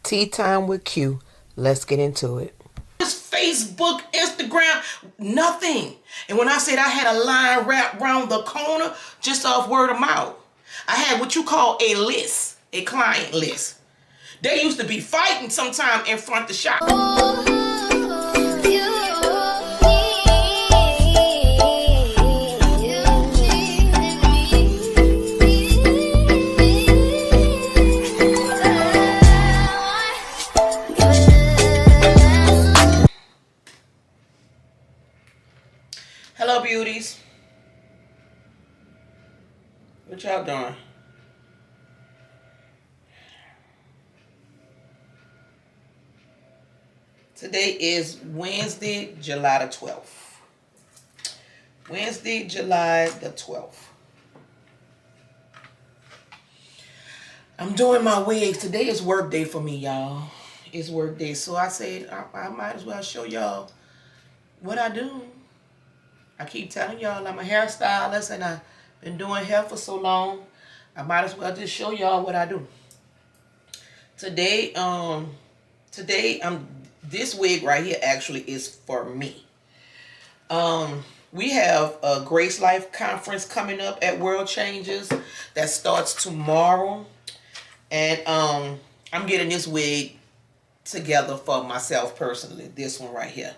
Tea time with Q. Let's get into it. Facebook, Instagram, nothing. And when I said I had a line wrapped around the corner just off word of mouth, I had what you call a list, a client list. They used to be fighting sometime in front of the shop. Hello, beauties. What y'all doing? Today is Wednesday, July the 12th. Wednesday, July the 12th. I'm doing my wigs. Today is work day for me, y'all. It's work day. So I said I might as well show y'all what I do. I keep telling y'all I'm a hairstylist and I've been doing hair for so long. I might as well just show y'all what I do. Today, this wig right here actually is for me. We have a Grace Life conference coming up at World Changes that starts tomorrow. And I'm getting this wig together for myself personally. This one right here.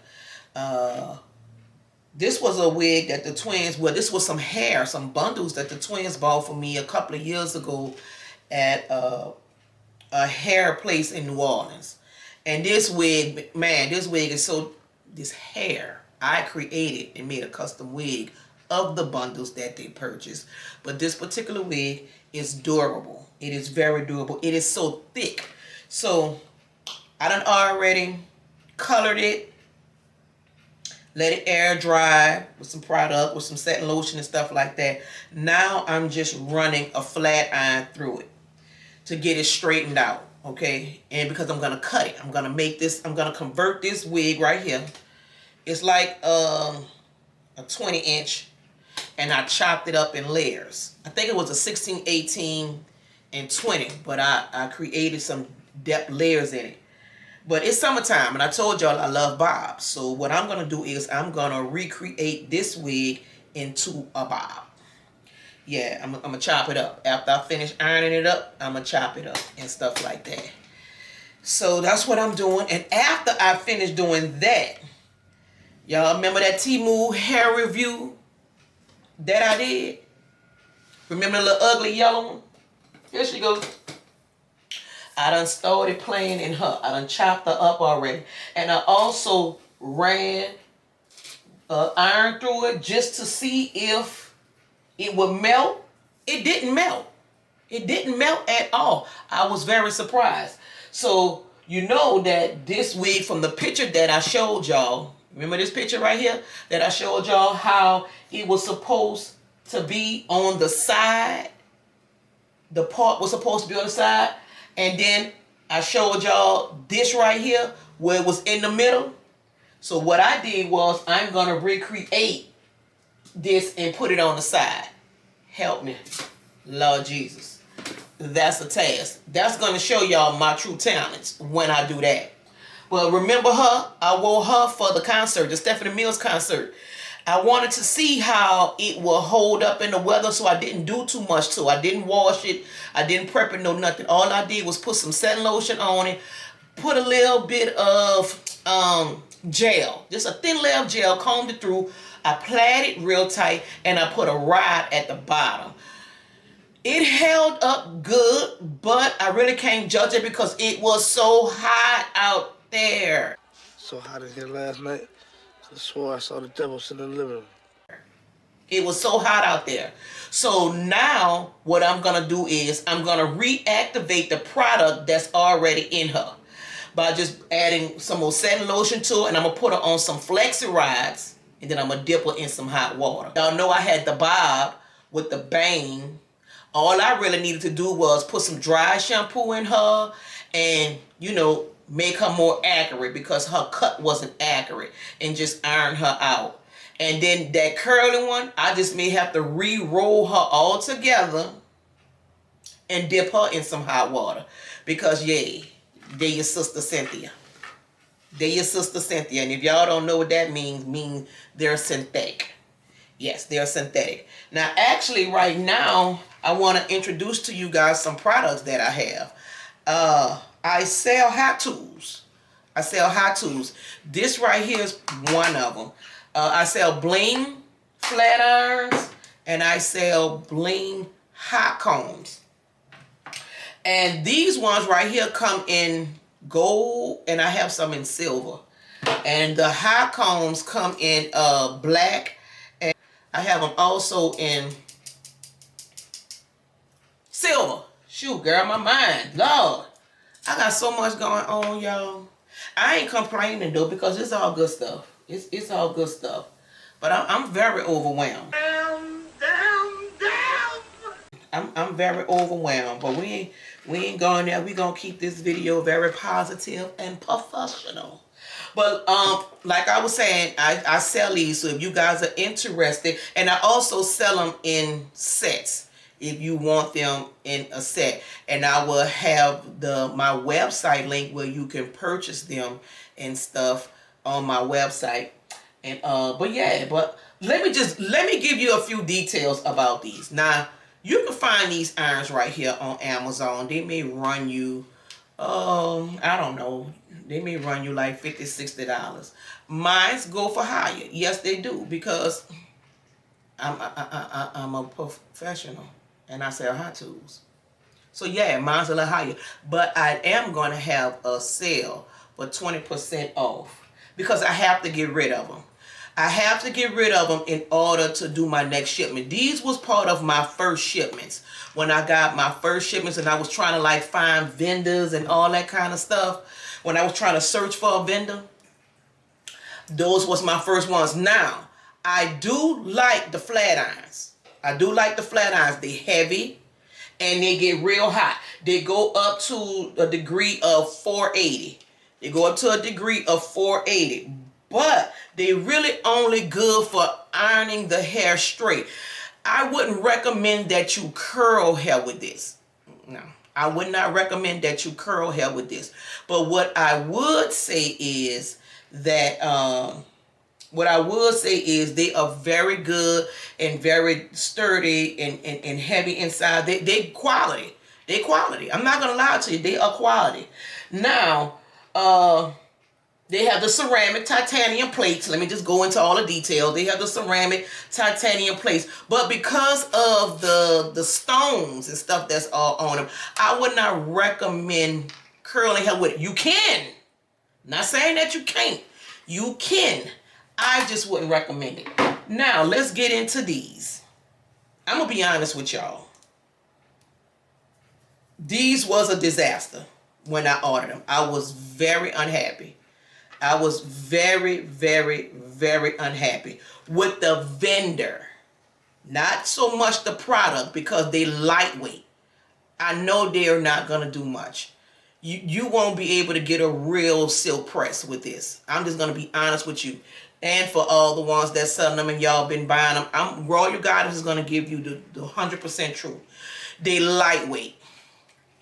This was a wig that the twins, well, this was some hair, some bundles that the twins bought for me a couple of years ago at a hair place in New Orleans. And this wig, man, this wig is so, this hair, I created and made a custom wig of the bundles that they purchased. But this particular wig is durable. It is very durable. It is so thick. So I done already colored it. Let it air dry with some product, with some setting lotion and stuff like that. Now I'm just running a flat iron through it to get it straightened out, okay? And because I'm going to cut it, I'm going to make this, I'm going to convert this wig right here. It's like a 20-inch, and I chopped it up in layers. I think it was a 16, 18, and 20, but I created some depth layers in it. But it's summertime, and I told y'all I love bobs. So what I'm going to do is I'm going to recreate this wig into a bob. Yeah, I'm going to chop it up. After I finish ironing it up, I'm going to chop it up and stuff like that. So that's what I'm doing. And after I finish doing that, y'all remember that Temu hair review that I did? Remember the little ugly yellow one? Here she goes. I done started playing in her. I done chopped her up already. And I also ran iron through it just to see if it would melt. It didn't melt. It didn't melt at all. I was very surprised. So you know that this wig from the picture that I showed y'all, remember this picture right here that I showed y'all how it was supposed to be on the side? The part was supposed to be on the side. And then I showed y'all this right here where it was in the middle. So what I did was I'm going to recreate this and put it on the side. Help me, Lord Jesus. That's a task. That's going to show y'all my true talents when I do that. But remember her? I wore her for the concert, the Stephanie Mills concert. I wanted to see how it will hold up in the weather, so I didn't do too much to it. I didn't wash it. I didn't prep it, no nothing. All I did was put some setting lotion on it, put a little bit of gel, just a thin layer of gel, combed it through. I plaited it real tight, and I put a rod at the bottom. It held up good, but I really can't judge it because it was so hot out there. So hot in here last night. I swore I saw the devil sitting in the living room. It was so hot out there. So now what I'm going to do is I'm going to reactivate the product that's already in her by just adding some more setting lotion to it, and I'm going to put her on some flexi rods, and then I'm going to dip her in some hot water. Y'all know I had the bob with the bang. All I really needed to do was put some dry shampoo in her and, you know, make her more accurate because her cut wasn't accurate, and just iron her out. And then that curly one, I just may have to re-roll her all together and dip her in some hot water because, yeah, they're your sister Cynthia. They're your sister Cynthia. And if y'all don't know what that means they're synthetic. Yes, they're synthetic. Now, actually, right now, I want to introduce to you guys some products that I have. I sell hot tools. I sell hot tools. This right here is one of them. I sell bling flat irons, and I sell bling hot combs. And these ones right here come in gold, and I have some in silver. And the hot combs come in black, and I have them also in silver. Shoot, girl, my mind, Lord, I got so much going on, y'all. I ain't complaining though, because it's all good stuff. It's all good stuff. But I'm very overwhelmed. I'm very overwhelmed. But we ain't going there. We gonna keep this video very positive and professional. But like I was saying, I sell these, so if you guys are interested, and I also sell them in sets if you want them in a set. And I will have my website link where you can purchase them and stuff on my website. And but yeah, but let me give you a few details about these. Now, you can find these irons right here on Amazon. They may run you I don't know, they may run you like $50, $60. Mine's go for higher. Yes, they do, because I'm a professional and I sell hot tools. So yeah, mine's a little higher. But I am going to have a sale for 20% off, because I have to get rid of them. I have to get rid of them in order to do my next shipment. These was part of my first shipments. When I got my first shipments and I was trying to like find vendors and all that kind of stuff. When I was trying to search for a vendor, those was my first ones. Now, I do like the flat irons. I do like the flat irons. They heavy and they get real hot. They go up to a degree of 480. They go up to a degree of 480. But they really only good for ironing the hair straight. I wouldn't recommend that you curl hair with this. No, I would not recommend that you curl hair with this. But what I would say is that they are very good and very sturdy and heavy inside. They quality. They quality. I'm not gonna lie to you. They are quality. Now, they have the ceramic titanium plates. Let me just go into all the details. They have the ceramic titanium plates. But because of the stones and stuff that's all on them, I would not recommend curling hair with it. You can. Not saying that you can't. You can. I just wouldn't recommend it. Now, let's get into these. I'm going to be honest with y'all. These was a disaster when I ordered them. I was very unhappy. I was very, very, very unhappy with the vendor. Not so much the product, because they lightweight. I know they're not going to do much. You won't be able to get a real silk press with this. I'm just going to be honest with you. And for all the ones that selling them and y'all been buying them, Royal Goddess is going to give you the 100% truth. They lightweight.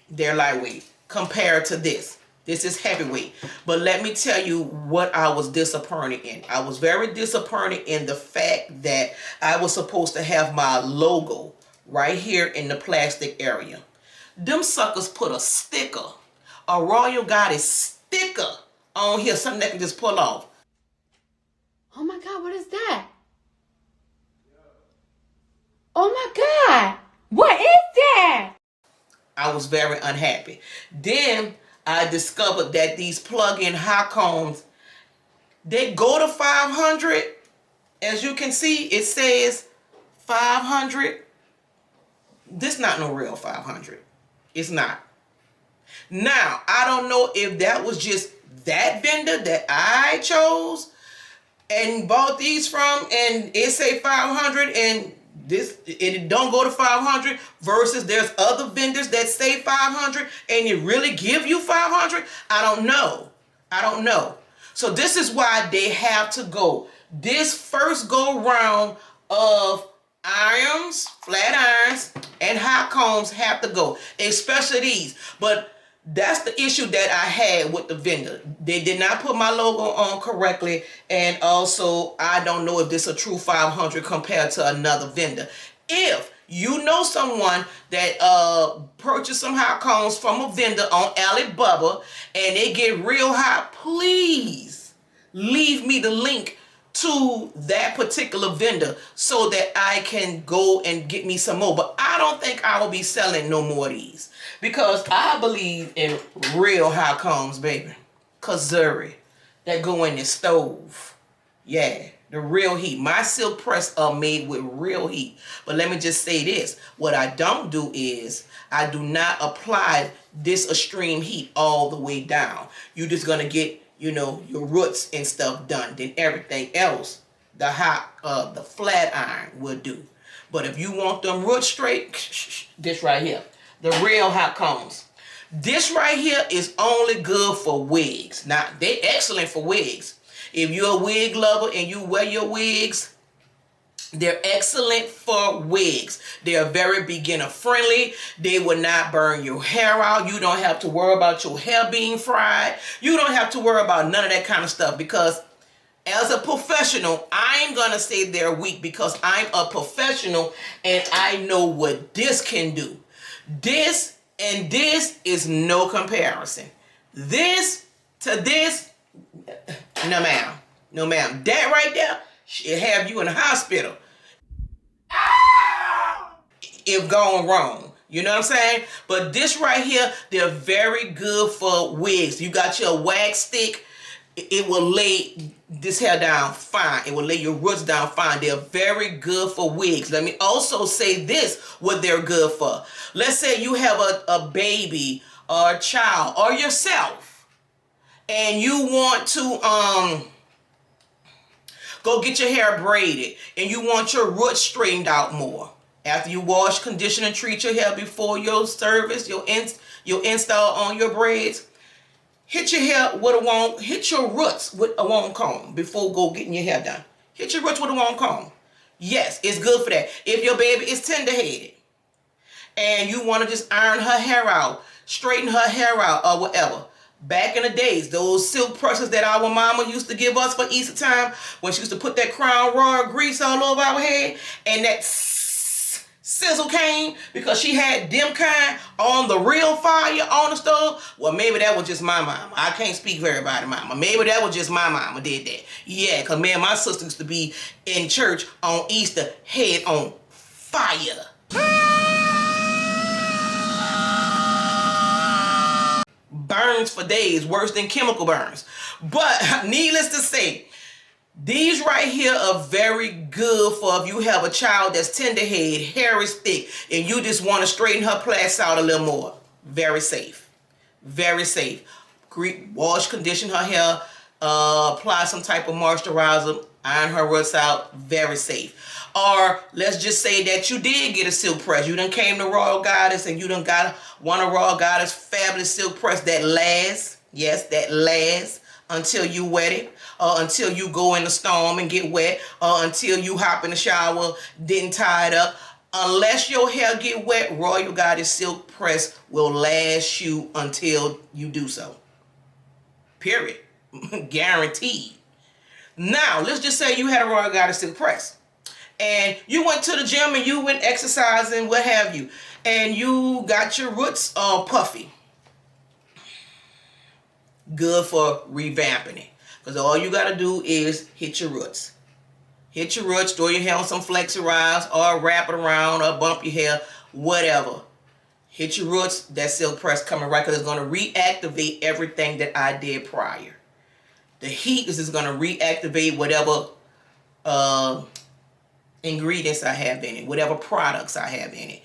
They're lightweight compared to this. This is heavyweight. But let me tell you what I was disappointed in. I was very disappointed in the fact that I was supposed to have my logo right here in the plastic area. Them suckers put a sticker, a Royal Goddess sticker on here, something that can just pull off. Oh my God, what is that? Oh my God, what is that? I was very unhappy. Then I discovered that these plug-in hot combs, they go to 500. As you can see, it says 500. This not no real 500. It's not. Now, I don't know if that was just that vendor that I chose and bought these from, and it say 500 and it don't go to 500, versus there's other vendors that say 500 and it really give you 500. I don't know. So this is why they have to go. This first go round of irons, flat irons, and hot combs have to go, especially these. But That's the issue that I had with the vendor. They did not put my logo on correctly, and also I don't know if this is a true 500 compared to another vendor. If you know someone that purchased some hot combs from a vendor on Alibaba and they get real hot, please leave me the link to that particular vendor so that I can go and get me some more. But I don't think I will be selling no more of these because I believe in real hot combs, baby. Kazuri that go in the stove. Yeah, the real heat. My silk press are made with real heat. But let me just say this. What I don't do is I do not apply this extreme heat all the way down. You're just going to get, you know, your roots and stuff done. Then everything else, the flat iron will do. But if you want them roots straight, this right here, the real hot combs. This right here is only good for wigs. Now, they're excellent for wigs. If you're a wig lover and you wear your wigs, they're excellent for wigs. They are very beginner friendly. They will not burn your hair out. You don't have to worry about your hair being fried. You don't have to worry about none of that kind of stuff because as a professional, I'm going to say they're weak because I'm a professional and I know what this can do. This and this is no comparison. This to this, no ma'am. No ma'am. That right there should have you in the hospital if going wrong. You know what I'm saying? But this right here, they're very good for wigs. You got your wax stick. It will lay this hair down fine. It will lay your roots down fine. They're very good for wigs. Let me also say this, what they're good for. Let's say you have a baby or a child or yourself and you want to go get your hair braided and you want your roots straightened out more. After you wash, condition, and treat your hair before your service, your install on your braids, hit your hair with a wand, hit your roots with a wand comb before go getting your hair done. Hit your roots with a wand comb. Yes, it's good for that. If your baby is tender-headed and you want to just iron her hair out, straighten her hair out or whatever. Back in the days, those silk presses that our mama used to give us for Easter time, when she used to put that Crown Royal grease all over our head, and that sizzle came because she had them kind on the real fire on the stove. Well, maybe that was just my mama. I can't speak for everybody's mama. Maybe that was just my mama did that. Yeah, because me and my sister used to be in church on Easter, head on fire. Burns for days, worse than chemical burns. But needless to say, these right here are very good for if you have a child that's tender-headed, hair is thick, and you just want to straighten her plaits out a little more. Very safe. Very safe. Wash, condition her hair, apply some type of moisturizer, iron her roots out. Very safe. Or let's just say that you did get a silk press. You done came to Royal Goddess and you done got one of Royal Goddess fabulous silk press that lasts. Yes, that lasts until you wet it. Or until you go in the storm and get wet. Or until you hop in the shower, didn't tie it up. Unless your hair get wet, Royal Goddess silk press will last you until you do so. Period. Guaranteed. Now, let's just say you had a Royal Goddess silk press. And you went to the gym and you went exercising, what have you. And you got your roots puffy. Good for revamping it. Because all you got to do is hit your roots. Hit your roots, throw your hair on some Flexerize, or wrap it around, or bump your hair, whatever. Hit your roots, that silk press coming right, because it's going to reactivate everything that I did prior. The heat is just going to reactivate whatever ingredients I have in it, whatever products I have in it.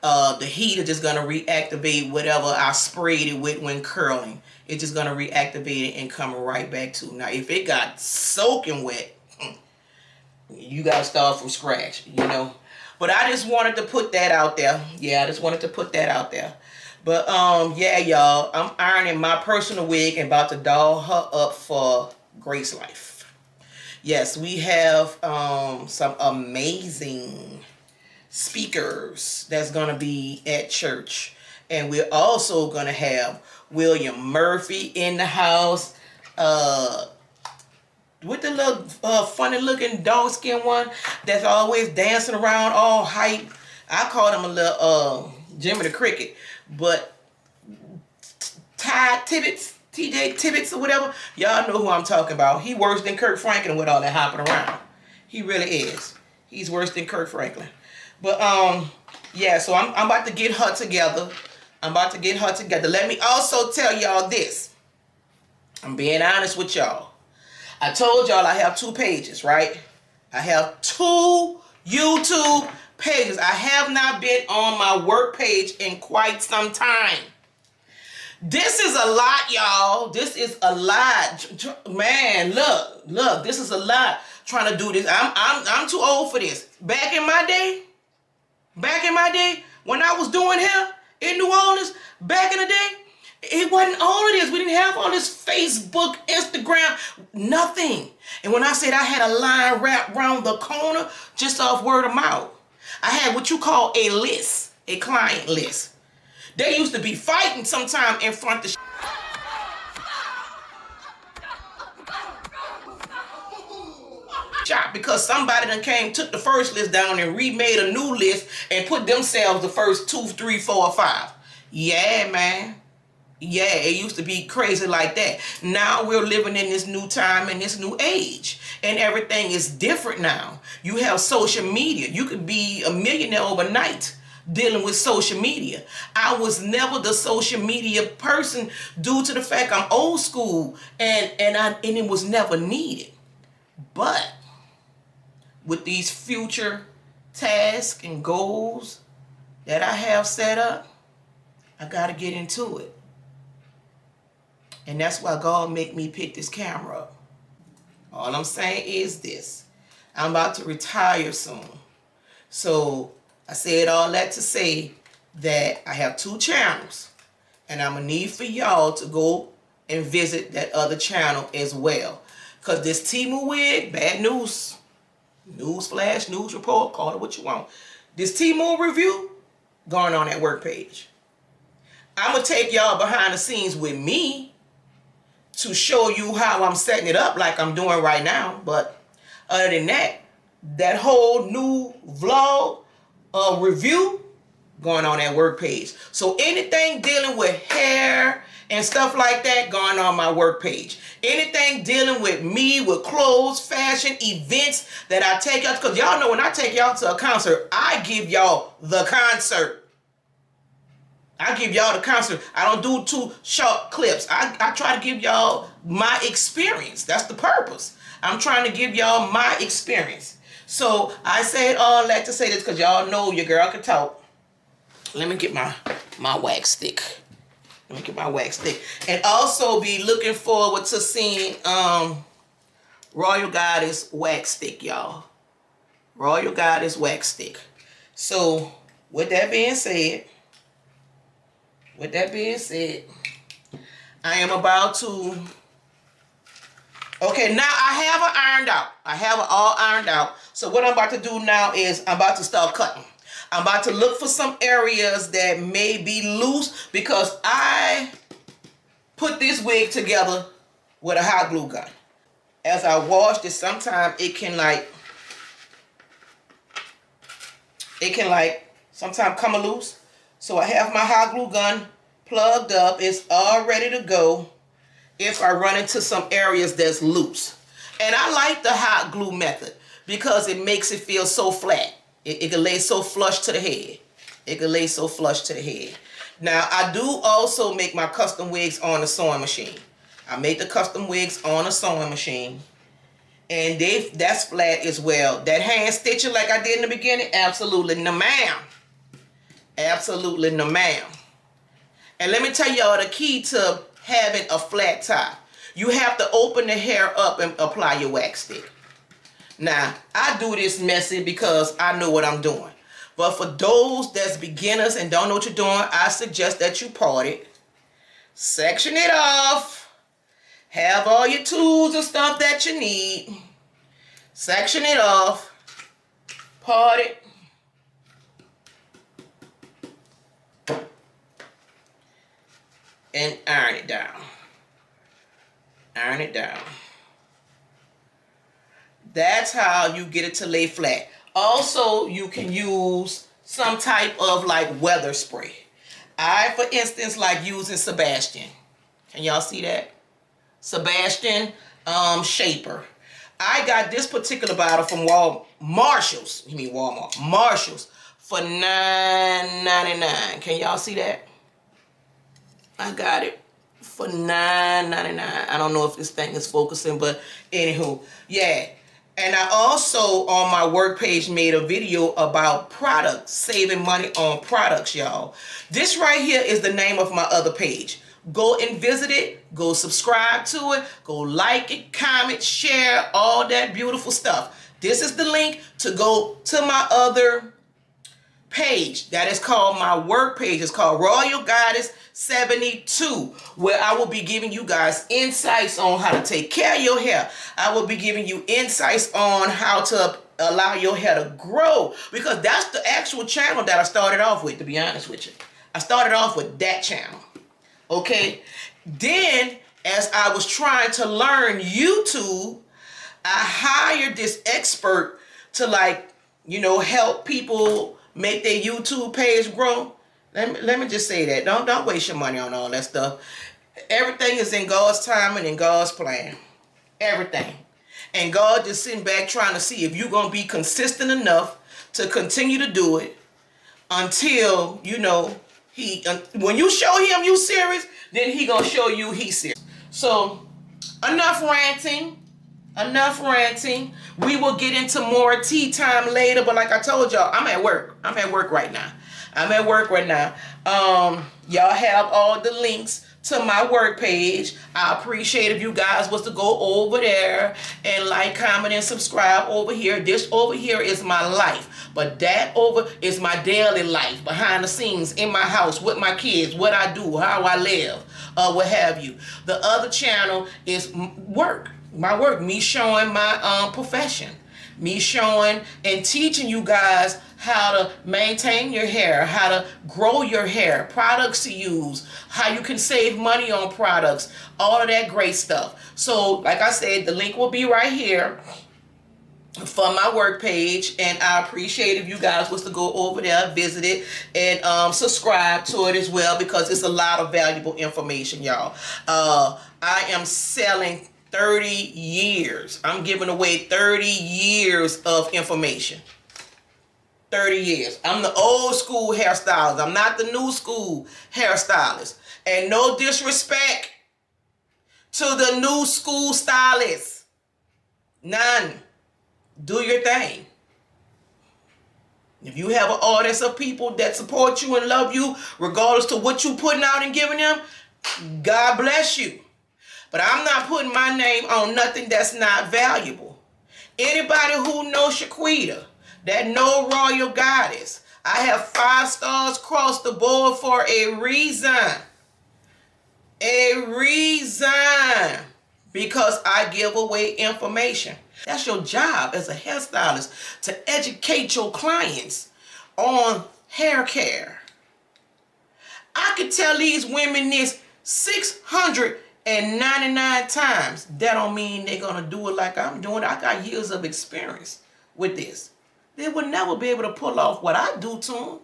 The heat is just going to reactivate whatever I sprayed it with when curling. It's just going to reactivate it and come right back to. Now, if it got soaking wet, you got to start from scratch, you know. But I just wanted to put that out there. Yeah, I just wanted to put that out there. But, yeah, y'all, I'm ironing my personal wig and about to doll her up for Grace Life. Yes, we have some amazing speakers that's going to be at church. And we're also going to have William Murphy in the house. With the little funny looking dog skin one that's always dancing around all hype. I called him a little Jimmy the Cricket, but Ty Tibbetts, TJ Tibbetts or whatever, y'all know who I'm talking about. He worse than Kirk Franklin with all that hopping around. He really is. He's worse than Kirk Franklin. But yeah, so I'm about to get her together. Let me also tell y'all this. I'm being honest with y'all. I told y'all I have 2 pages, right? I have 2 YouTube pages. I have not been on my work page in quite some time. This is a lot, y'all. This is a lot. Man, look, this is a lot trying to do this. I'm too old for this. Back in my day, when I was doing hair in New Orleans, back in the day, it wasn't all of this. We didn't have all this Facebook, Instagram, nothing. And when I said I had a line wrapped around the corner just off word of mouth, I had what you call a list, a client list. They used to be fighting sometime in front of shop because somebody done came, took the first list down and remade a new list and put themselves the first 2, 3, 4, or 5. Yeah, man. Yeah, it used to be crazy like that. Now we're living in this new time and this new age. And everything is different now. You have social media. You could be a millionaire overnight dealing with social media. I was never the social media person due to the fact I'm old school and it was never needed. But with these future tasks and goals that I have set up, I got to get into it. And that's why God make me pick this camera up. All I'm saying is this. I'm about to retire soon. So I said all that to say that I have 2 channels. And I'm going to need for y'all to go and visit that other channel as well. Because this Temu wig, bad news. News flash, news report, call it what you want. This Temu review going on that work page. I'm going to take y'all behind the scenes with me to show you how I'm setting it up like I'm doing right now. But other than that, that whole new vlog review going on that work page. So anything dealing with hair and stuff like that going on my work page. Anything dealing with me, with clothes, fashion, events that I take y'all, because y'all know when I take y'all to a concert, I give y'all the concert. I give y'all the concert. I don't do 2 short clips. I try to give y'all my experience. That's the purpose. I'm trying to give y'all my experience. So I said all that to say this because y'all know your girl can talk. Let me get my wax stick. Let me get my wax stick. And also be looking forward to seeing Royal Goddess wax stick, y'all. Royal Goddess wax stick. So with that being said, I am about to, okay, now I have it ironed out. I have it all ironed out. So what I'm about to do now is I'm about to start cutting. I'm about to look for some areas that may be loose because I put this wig together with a hot glue gun. As I wash it, sometimes it can sometimes come loose. So I have my hot glue gun plugged up. It's all ready to go if I run into some areas that's loose. And I like the hot glue method because it makes it feel so flat. It can lay so flush to the head. It can lay so flush to the head. Now, I do also make my custom wigs on the sewing machine. I make the custom wigs on a sewing machine. And that's flat as well. That hand stitching like I did in the beginning, absolutely no ma'am. Absolutely no ma'am. And let me tell y'all the key to having a flat top. You have to open the hair up and apply your wax stick. Now, I do this messy because I know what I'm doing. But for those that's beginners and don't know what you're doing, I suggest that you part it. Section it off. Have all your tools and stuff that you need. Section it off. Part it. and iron it down. Iron it down. That's how you get it to lay flat. Also, you can use some type of like weather spray. I, for instance, like using Sebastian. Can y'all see that? Sebastian Shaper. I got this particular bottle from Marshalls. You mean Walmart? Marshalls for $9.99. Can y'all see that? I got it for $9.99. I don't know if this thing is focusing, but anywho, yeah. And I also, on my work page, made a video about products, saving money on products, y'all. This right here is the name of my other page. Go and visit it. Go subscribe to it. Go like it, comment, share, all that beautiful stuff. This is the link to go to my other page. That is called my work page. It's called Royal Goddess 72, where I will be giving you guys insights on how to take care of your hair. I will be giving you insights on how to allow your hair to grow, because that's the actual channel that I started off with, to be honest with you. I started off with that channel. Okay, then as I was trying to learn YouTube, I hired this expert to, like, you know, help people make their YouTube page grow. Let me just say that. Don't waste your money on all that stuff. Everything is in God's time and in God's plan. Everything. And God just sitting back trying to see if you're going to be consistent enough to continue to do it until, you know, when you show him you serious, then he going to show you he's serious. So, enough ranting. Enough ranting. We will get into more tea time later, but like I told y'all, I'm at work. I'm at work right now. Y'all have all the links to my work page. I appreciate if you guys was to go over there and like, comment, and subscribe over here. This over here is my life, but that over is my daily life, behind the scenes, in my house, with my kids, what I do, how I live, what have you. The other channel is work. My work, me showing my profession, me showing and teaching you guys how to maintain your hair, how to grow your hair, products to use, how you can save money on products, all of that great stuff. So, like I said, the link will be right here for my work page, and I appreciate if you guys was to go over there, visit it, and subscribe to it as well, because it's a lot of valuable information, y'all. I am selling 30 years. I'm giving away 30 years of information. 30 years. I'm the old school hairstylist. I'm not the new school hairstylist. And no disrespect to the new school stylists. None. Do your thing. If you have an audience of people that support you and love you, regardless to what you putting out and giving them, God bless you. But I'm not putting my name on nothing that's not valuable. Anybody who knows Shaquita, that know Royal Goddess, I have 5 stars across the board for a reason. A reason. Because I give away information. That's your job as a hairstylist, to educate your clients on hair care. I could tell these women this 699 times. That don't mean they're going to do it like I'm doing. I got years of experience with this. They will never be able to pull off what I do to them.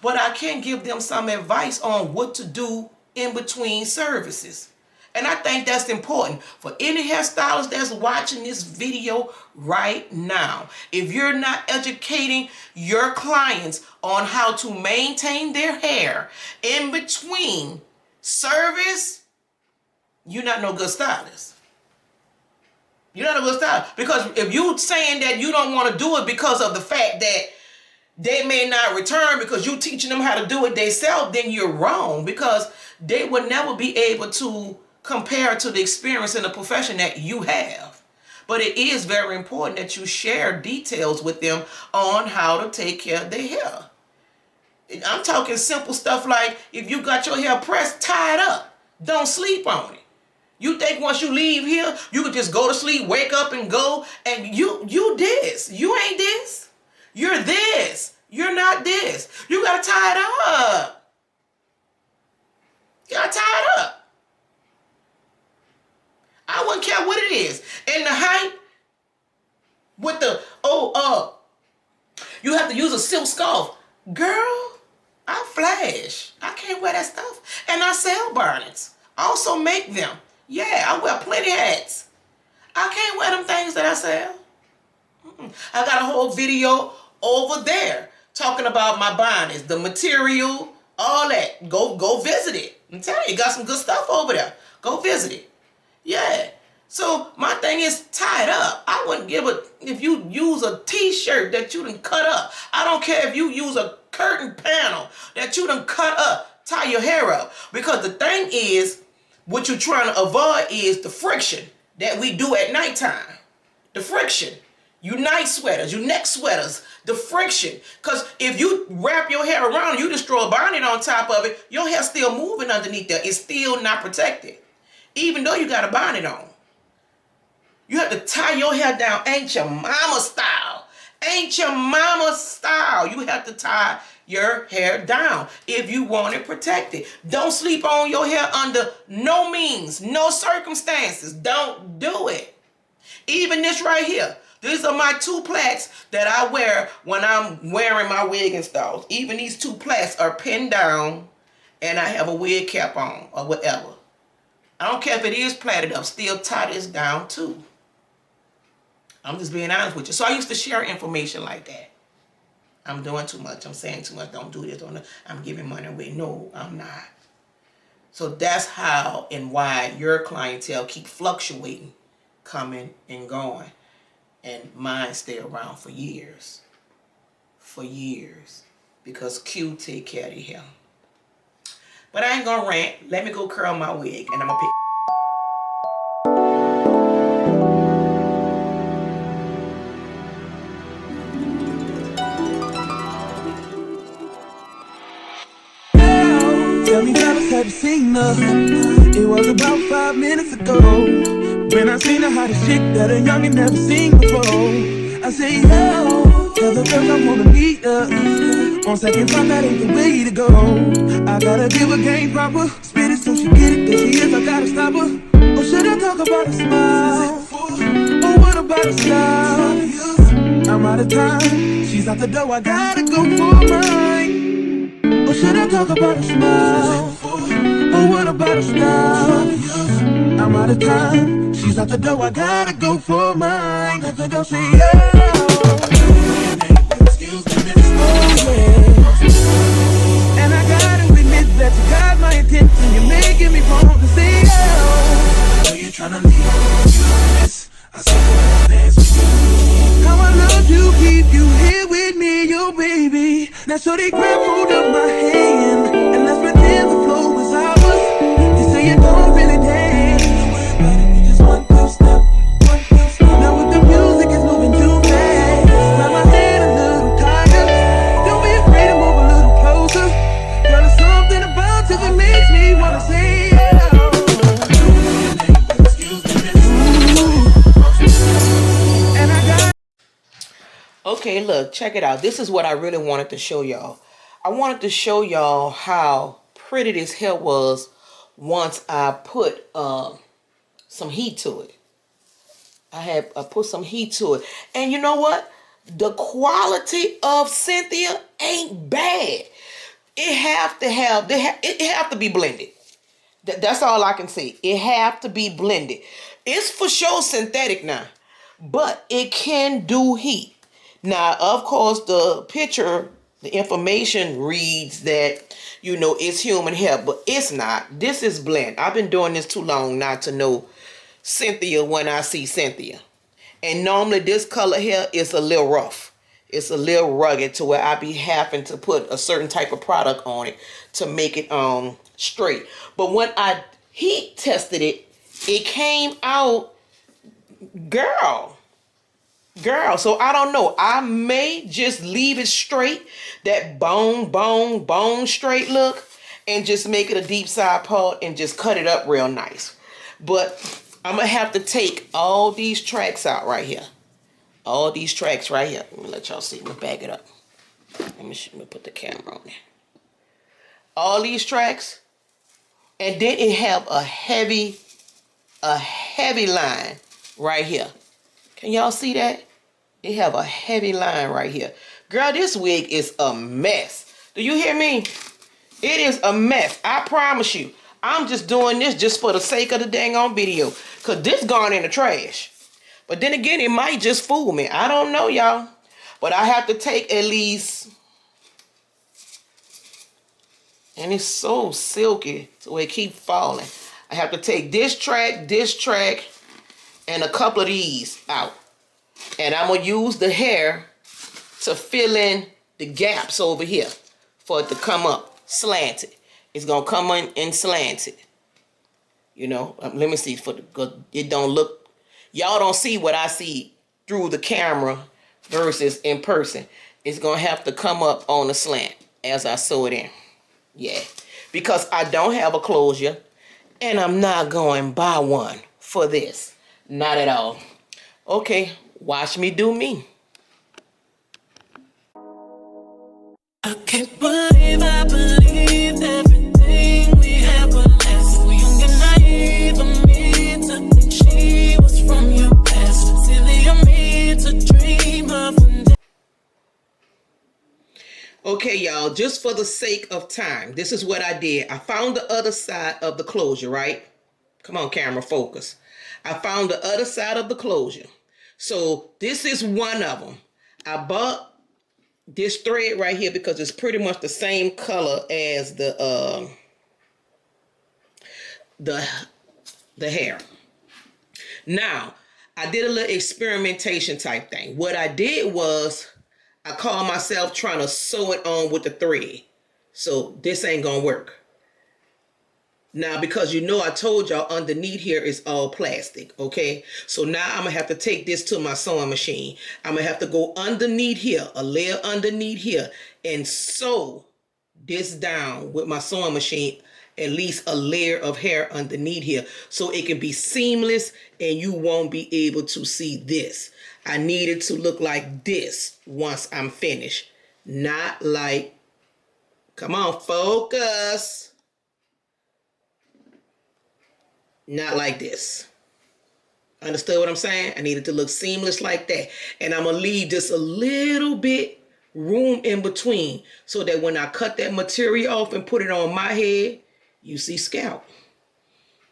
But I can give them some advice on what to do in between services. And I think that's important for any hairstylist that's watching this video right now. If you're not educating your clients on how to maintain their hair in between service, you're not no good stylist. You're not a good stylist. Because if you're saying that you don't want to do it because of the fact that they may not return because you're teaching them how to do it themselves, then you're wrong, because they will never be able to compare to the experience in the profession that you have. But it is very important that you share details with them on how to take care of their hair. I'm talking simple stuff like, if you got your hair pressed, tie it up. Don't sleep on it. You think once you leave here, you could just go to sleep, wake up and go, and you this. You ain't this. You're this. You're not this. You got to tie it up. You gotta tie it up. I wouldn't care what it is. And the height with the, you have to use a silk scarf. Girl, I flash. I can't wear that stuff. And I sell bonnets. I also make them. Yeah, I wear plenty hats. I can't wear them things that I sell. I got a whole video over there talking about my bonnets, the material, all that. Go visit it. I'm telling you, got some good stuff over there. Go visit it. Yeah. So my thing is tied up. I wouldn't give a, if you use a t-shirt that you done cut up. I don't care if you use a curtain panel that you done cut up. Tie your hair up. Because the thing is, what you're trying to avoid is the friction that we do at nighttime. The friction. You night sweaters, you neck sweaters, the friction. Because if you wrap your hair around and you just throw a bonnet on top of it, your hair's still moving underneath there. It's still not protected. Even though you got a bonnet on. You have to tie your hair down. Ain't your mama style. Ain't your mama style. You have to tie your hair down if you want it protected. Don't sleep on your hair under no means, no circumstances. Don't do it. Even this right here. These are my 2 plaits that I wear when I'm wearing my wig installs. Even these 2 plaits are pinned down and I have a wig cap on or whatever. I don't care if it is plaited up, still tie this down too. I'm just being honest with you. So I used to share information like that. I'm doing too much. I'm saying too much. Don't do this. I'm giving money away. No, I'm not. So that's how and why your clientele keep fluctuating, coming and going. And mine stay around for years. For years. Because Q take care of the hair. But I ain't gonna rant. Let me go curl my wig and I'm gonna pick. Tell me, fellas, have you seen her? It was about 5 minutes ago when I seen her hottest chick that a youngin' never seen before. I say, yo, tell the girls I wanna meet her. On second thought, that ain't the way to go. I gotta give her game proper, spit it so she get it. There she is, I gotta stop her. Or should I talk about a smile? Or what about a style? I'm out of time, she's out the door, I gotta go for mine. Or should I talk about a smile? Or what about a style? I'm out of time, she's out the door, I gotta go for mine. Let the girl say, excuse me, miss. Oh, yeah. And I gotta admit that you got my attention. You're making me want to say, oh. Are you tryna leave? You miss. I saw you dance with you. How I love to keep you here with me, yo, baby. Now so they grab hold of my hand and let's pretend the flow is ours. You say you don't really dance. Don't worry about it, we just 1, 2 step, 1, 2 step. Now with the music is moving too fast, grab my hand a little tighter. Don't be afraid to move a little closer. Girl, there's something about you that makes me wanna say, Okay, look, check it out. This is what I really wanted to show y'all. I wanted to show y'all how pretty this hair was once I put some heat to it. I put some heat to it. And you know what? The quality of Cynthia ain't bad. It have to be blended. That's all I can say. It have to be blended. It's for sure synthetic now, but it can do heat. Now, of course, the picture, the information reads that, you know, it's human hair, but it's not. This is blend. I've been doing this too long not to know Cynthia when I see Cynthia. And normally this color hair is a little rough. It's a little rugged to where I be having to put a certain type of product on it to make it straight. But when I heat tested it, it came out, girl, so I don't know. I may just leave it straight, that bone straight look, and just make it a deep side part and just cut it up real nice. But I'm going to have to take all these tracks out right here. All these tracks right here. Let me let y'all see. Let me back it up. Let me put the camera on there. All these tracks And then it have a heavy line right here. Can y'all see that? It have a heavy line right here. Girl, this wig is a mess. Do you hear me? It is a mess. I promise you. I'm just doing this just for the sake of the dang on video. Because this gone in the trash. But then again, it might just fool me. I don't know, y'all. But I have to take at least... And it's so silky, so it keep falling. I have to take this track, and a couple of these out. And I'm going to use the hair to fill in the gaps over here for it to come up slanted. It's going to come in slanted. You know, let me see. It don't look, y'all don't see what I see through the camera versus in person. It's going to have to come up on a slant as I sew it in. Yeah, because I don't have a closure, and I'm not going to buy one for this. Not at all. Okay, watch me do me. I can't believe everything we had was less. So young and naive of me to think she was from your past. Silly of me to dream of one day. Okay, y'all, just for the sake of time, this is what I did. I found the other side of the closure, right? Come on, camera, focus. I found the other side of the closure. So this is one of them. I bought this thread right here because it's pretty much the same color as the hair. Now, I did a little experimentation type thing. What I did was I caught myself trying to sew it on with the thread. So this ain't gonna work. Now, because you know I told y'all underneath here is all plastic, okay? So now I'm gonna have to take this to my sewing machine. I'm gonna have to go underneath here, a layer underneath here, and sew this down with my sewing machine, at least a layer of hair underneath here, so it can be seamless and you won't be able to see this. I need it to look like this once I'm finished. Not like, come on, focus. Not like this. Understood what I'm saying? I need it to look seamless like that. And I'm going to leave just a little bit room in between so that when I cut that material off and put it on my head, you see scalp.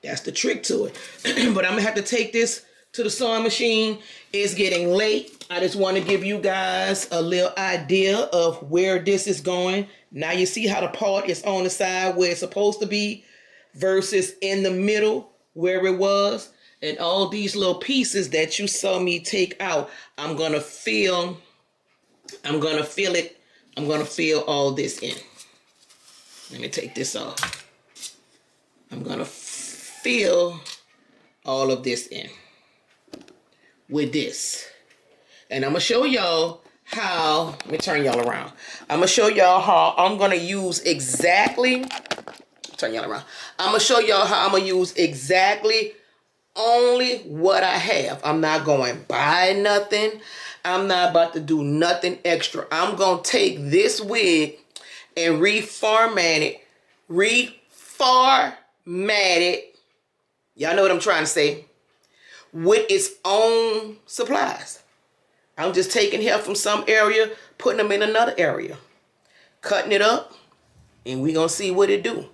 That's the trick to it. But I'm going to have to take this to the sewing machine. It's getting late. I just want to give you guys a little idea of where this is going. Now you see how the part is on the side where it's supposed to be versus in the middle where it was. And all these little pieces that you saw me take out, I'm going to fill all this in. Let me take this off. I'm going to fill all of this in with this. And I'm going to show y'all how, let me turn y'all around. I'm going to show y'all how I'm going to use exactly, turn y'all around. I'm going to show y'all how I'm going to use exactly only what I have. I'm not going to buy nothing. I'm not about to do nothing extra. I'm going to take this wig and reformat it. Y'all know what I'm trying to say. With its own supplies. I'm just taking hair from some area, putting them in another area, cutting it up, and we're going to see what it do.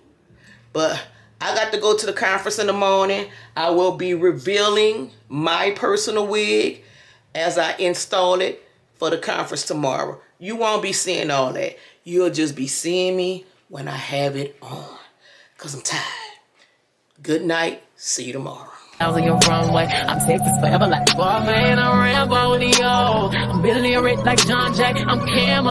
But I got to go to the conference in the morning. I will be revealing my personal wig as I install it for the conference tomorrow. You won't be seeing all that. You'll just be seeing me when I have it on, because I'm tired. Good night. See you tomorrow. I was on your runway. I'm Texas forever like, boy, man, I'm Rambo with the old. I'm billionaire rich like John Jack. I'm Cam.